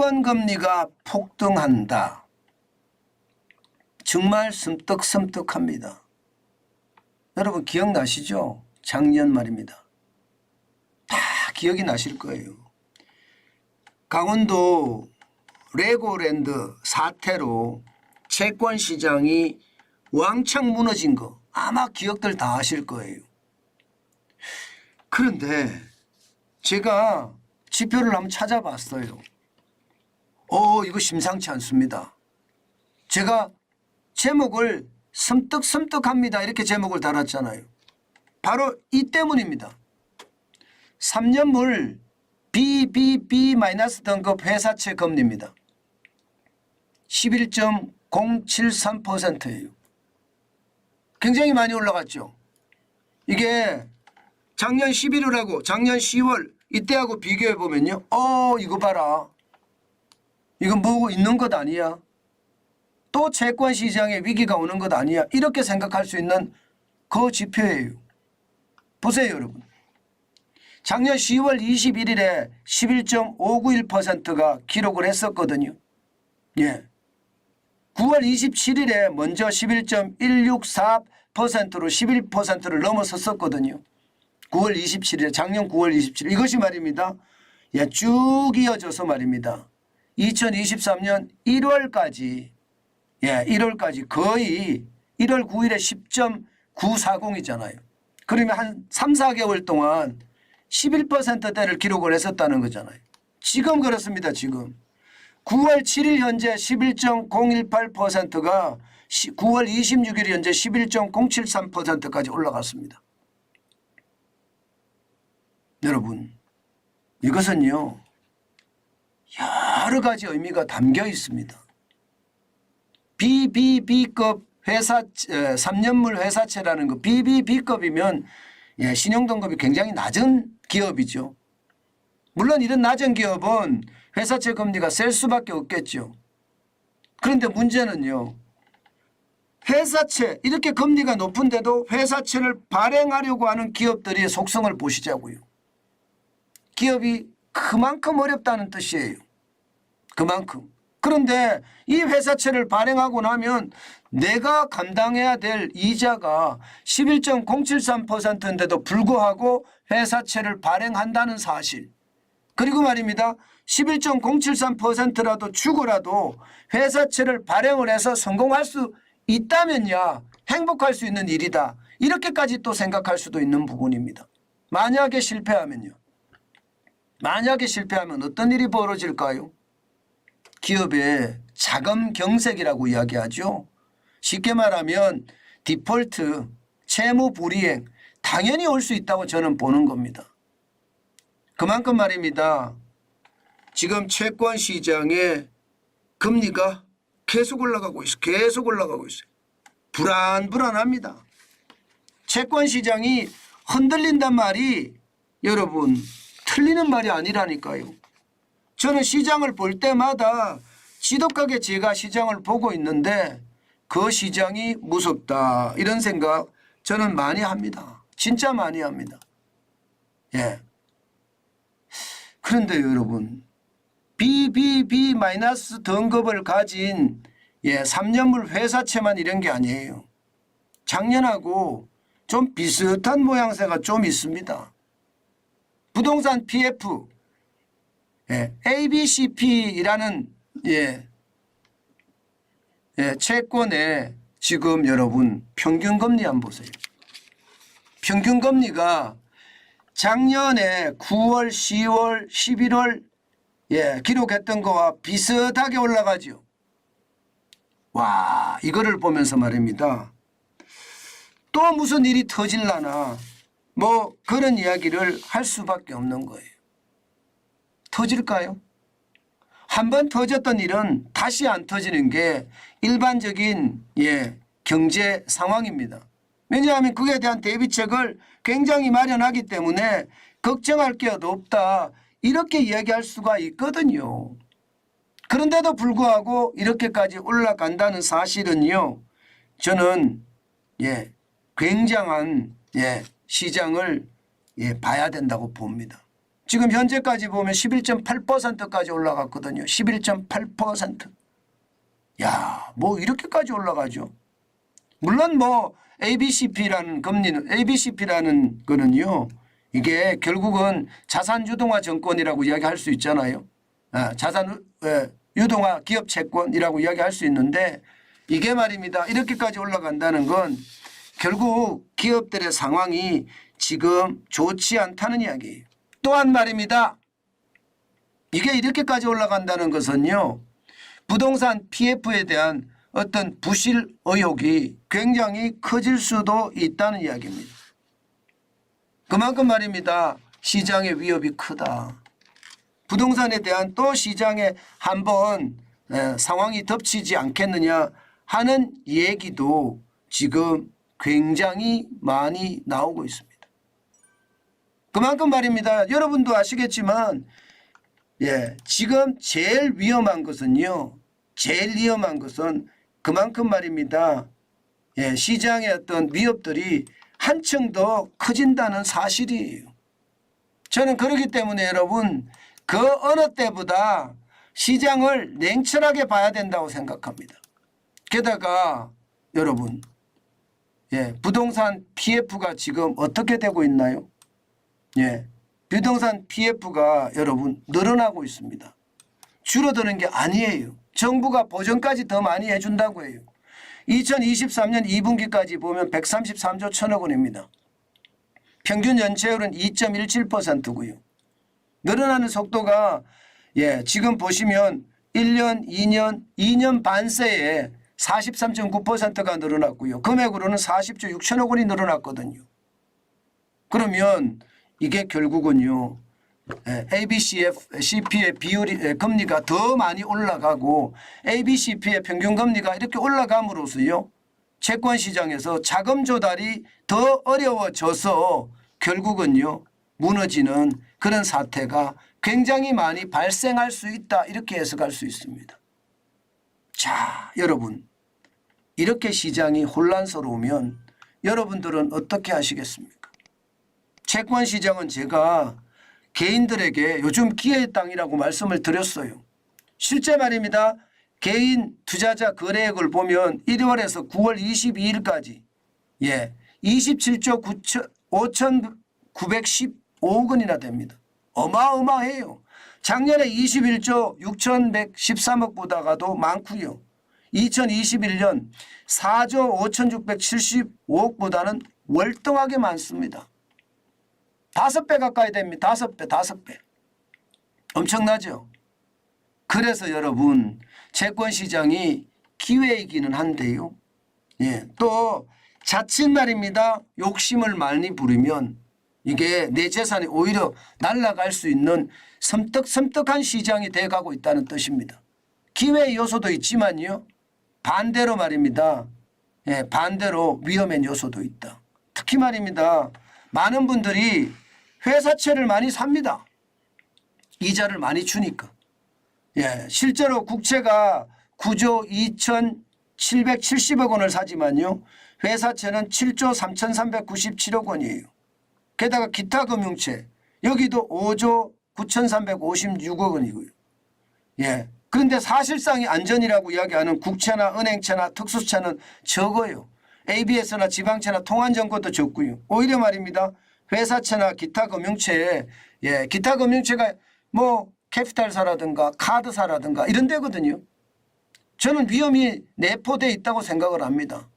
채권금리가 폭등한다. 정말 섬뜩섬뜩합니다. 여러분 기억나시죠? 작년 말입니다. 다 기억이 나실 거예요. 강원도 레고랜드 사태로 채권시장이 왕창 무너진 거 아마 기억들 다 하실 거예요. 그런데 제가 지표를 한번 찾아봤어요. 이거 심상치 않습니다. 제가 제목을 섬뜩섬뜩합니다 이렇게 제목을 달았잖아요. 바로 이 때문입니다. 3년물 BBB- 등급 회사채 금리입니다. 11.073%예요. 굉장히 많이 올라갔죠. 이게 작년 11월하고 작년 10월 이때하고 비교해 보면요. 이거 봐라. 이거 뭐 있는 것 아니야. 또 채권 시장에 위기가 오는 것 아니야. 이렇게 생각할 수 있는 그 지표예요. 보세요 여러분. 작년 10월 21일에 11.591%가 기록을 했었거든요. 예. 9월 27일에 먼저 11.164%로 11%를 넘어섰었거든요. 9월 27일에 작년 9월 27일 이것이 말입니다. 예, 쭉 이어져서 말입니다. 2023년 1월까지 1월까지 거의 1월 9일에 10.940이잖아요. 그러면 한 3, 4개월 동안 11%대를 기록을 했었다는 거잖아요. 지금 그렇습니다. 지금 9월 7일 현재 11.018%가 9월 26일 현재 11.073%까지 올라갔습니다. 여러분 이것은요 여러 가지 의미가 담겨 있습니다. BBB급 회사 3년물 회사채라는 거 BBB급이면 신용등급이 굉장히 낮은 기업이죠. 물론 이런 낮은 기업은 회사채 금리가 셀 수밖에 없겠죠. 그런데 문제는요. 회사채 이렇게 금리가 높은데도 회사채를 발행하려고 하는 기업들의 속성을 보시자고요. 기업이 그만큼 어렵다는 뜻이에요. 그만큼. 그런데 이 회사채를 발행하고 나면 내가 감당해야 될 이자가 11.073%인데도 불구하고 회사채를 발행한다는 사실. 그리고 말입니다. 11.073%라도 주고라도 회사채를 발행을 해서 성공할 수 있다면야 행복할 수 있는 일이다. 이렇게까지 또 생각할 수도 있는 부분입니다. 만약에 실패하면요. 만약에 실패하면 어떤 일이 벌어질까요? 기업의 자금 경색이라고 이야기하죠. 쉽게 말하면 디폴트, 채무 불이행 당연히 올 수 있다고 저는 보는 겁니다. 그만큼 말입니다. 지금 채권 시장의 금리가 계속 올라가고 있어요. 계속 올라가고 있어요. 불안합니다. 채권 시장이 흔들린단 말이 여러분 틀리는 말이 아니라니까요. 저는 시장을 볼 때마다 지독하게 제가 시장을 보고 있는데 그 시장이 무섭다 이런 생각 저는 많이 합니다. 진짜 많이 합니다. 예. 그런데 여러분 BBB- 등급을 가진 3년물 회사채만 이런 게 아니에요. 작년하고 좀 비슷한 모양새가 좀 있습니다. 부동산 PF ABCP라는 채권의 지금 여러분 평균금리 한번 보세요. 평균금리가 작년에 9월, 10월, 11월 기록했던 거와 비슷하게 올라가죠. 와 이거를 보면서 말입니다. 또 무슨 일이 터질라나 뭐 그런 이야기를 할 수밖에 없는 거예요. 터질까요? 한번 터졌던 일은 다시 안 터지는 게 일반적인 경제 상황입니다. 왜냐하면 그에 대한 대비책을 굉장히 마련하기 때문에 걱정할 게 없다 이렇게 이야기할 수가 있거든요. 그런데도 불구하고 이렇게까지 올라간다는 사실은요. 저는 굉장한 시장을 봐야 된다고 봅니다. 지금 현재까지 보면 11.8%까지 올라갔거든요. 11.8%. 야, 뭐 이렇게까지 올라가죠. 물론 뭐 ABCP라는 금리는 ABCP라는 거는요. 이게 결국은 자산 유동화 정권이라고 이야기할 수 있잖아요. 자산 유동화 기업 채권이라고 이야기할 수 있는데 이게 말입니다. 이렇게까지 올라간다는 건 결국 기업들의 상황이 지금 좋지 않다는 이야기예요. 또한 말입니다. 이게 이렇게까지 올라간다는 것은요. 부동산 PF에 대한 어떤 부실 의혹이 굉장히 커질 수도 있다는 이야기입니다. 그만큼 말입니다. 시장의 위협이 크다. 부동산에 대한 또 시장에 한번 상황이 덮치지 않겠느냐 하는 얘기도 지금 굉장히 많이 나오고 있습니다. 그만큼 말입니다. 여러분도 아시겠지만 지금 제일 위험한 것은요. 제일 위험한 것은 그만큼 말입니다. 시장의 어떤 위협들이 한층 더 커진다는 사실이에요. 저는 그렇기 때문에 여러분 그 어느 때보다 시장을 냉철하게 봐야 된다고 생각합니다. 게다가 여러분 부동산 PF가 지금 어떻게 되고 있나요? 부동산 PF가 여러분 늘어나고 있습니다. 줄어드는 게 아니에요. 정부가 보전까지 더 많이 해준다고 해요. 2023년 2분기까지 보면 133조 1천억 원입니다. 평균 연체율은 2.17%고요. 늘어나는 속도가 지금 보시면 1년, 2년 반 새에 43.9%가 늘어났고요. 금액으로는 40조 6천억 원이 늘어났거든요. 그러면 이게 결국은요. ABCP의 비율이 금리가 더 많이 올라가고 ABCP의 평균 금리가 이렇게 올라감으로써요. 채권 시장에서 자금 조달이 더 어려워져서 결국은요. 무너지는 그런 사태가 굉장히 많이 발생할 수 있다. 이렇게 해석할 수 있습니다. 자, 여러분. 이렇게 시장이 혼란스러우면 여러분들은 어떻게 하시겠습니까? 채권 시장은 제가 개인들에게 요즘 기회의 땅이라고 말씀을 드렸어요. 실제 말입니다. 개인 투자자 거래액을 보면 1월에서 9월 22일까지 27조 5,915억 원이나 됩니다. 어마어마해요. 작년에 21조 6,113억보다가도 많고요. 2021년 4조 5,675억보다는 월등하게 많습니다. 5배 가까이 됩니다. 5배. 엄청나죠? 그래서 여러분 채권 시장이 기회이기는 한데요. 또 자칫 말입니다. 욕심을 많이 부리면 이게 내 재산이 오히려 날아갈 수 있는 섬뜩섬뜩한 시장이 돼가고 있다는 뜻입니다. 기회의 요소도 있지만요. 반대로 말입니다. 반대로 위험한 요소도 있다. 특히 말입니다. 많은 분들이 회사채를 많이 삽니다. 이자를 많이 주니까. 실제로 국채가 9조 2,770억 원을 사지만요. 회사채는 7조 3,397억 원이에요. 게다가 기타 금융채 여기도 5조 9,356억 원이고요. 그런데 사실상의 안전이라고 이야기하는 국채나 은행채나 특수채는 적어요. ABS나 지방채나 통한증권도 적고요. 오히려 말입니다. 회사채나 기타 금융채에 기타 금융채가 뭐 캐피탈사라든가 카드사라든가 이런 데거든요. 저는 위험이 내포되어 있다고 생각을 합니다.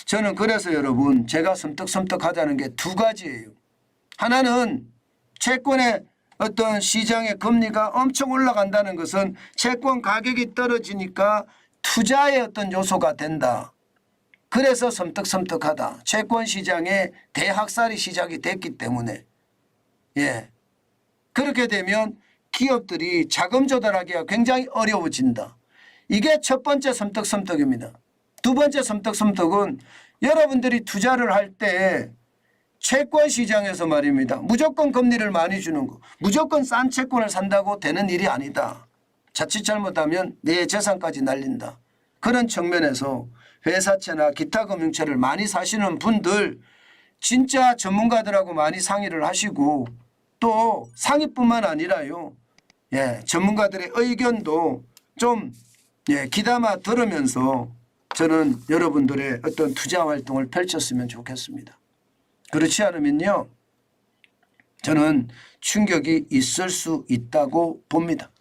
저는 그래서 여러분 제가 섬뜩섬뜩하다는 게 두 가지예요. 하나는 채권의 어떤 시장의 금리가 엄청 올라간다는 것은 채권 가격이 떨어지니까 투자의 어떤 요소가 된다. 그래서 섬뜩섬뜩하다. 채권 시장에 대학살이 시작이 됐기 때문에 그렇게 되면 기업들이 자금 조달하기가 굉장히 어려워진다. 이게 첫 번째 섬뜩섬뜩입니다. 두 번째 섬뜩섬뜩은 여러분들이 투자를 할 때 채권 시장에서 말입니다. 무조건 금리를 많이 주는 거. 무조건 싼 채권을 산다고 되는 일이 아니다. 자칫 잘못하면 내 재산까지 날린다. 그런 측면에서 회사채나 기타 금융채를 많이 사시는 분들 진짜 전문가들하고 많이 상의를 하시고 또 상위뿐만 아니라요. 예, 전문가들의 의견도 좀 귀담아 들으면서 저는 여러분들의 어떤 투자 활동을 펼쳤으면 좋겠습니다. 그렇지 않으면요. 저는 충격이 있을 수 있다고 봅니다.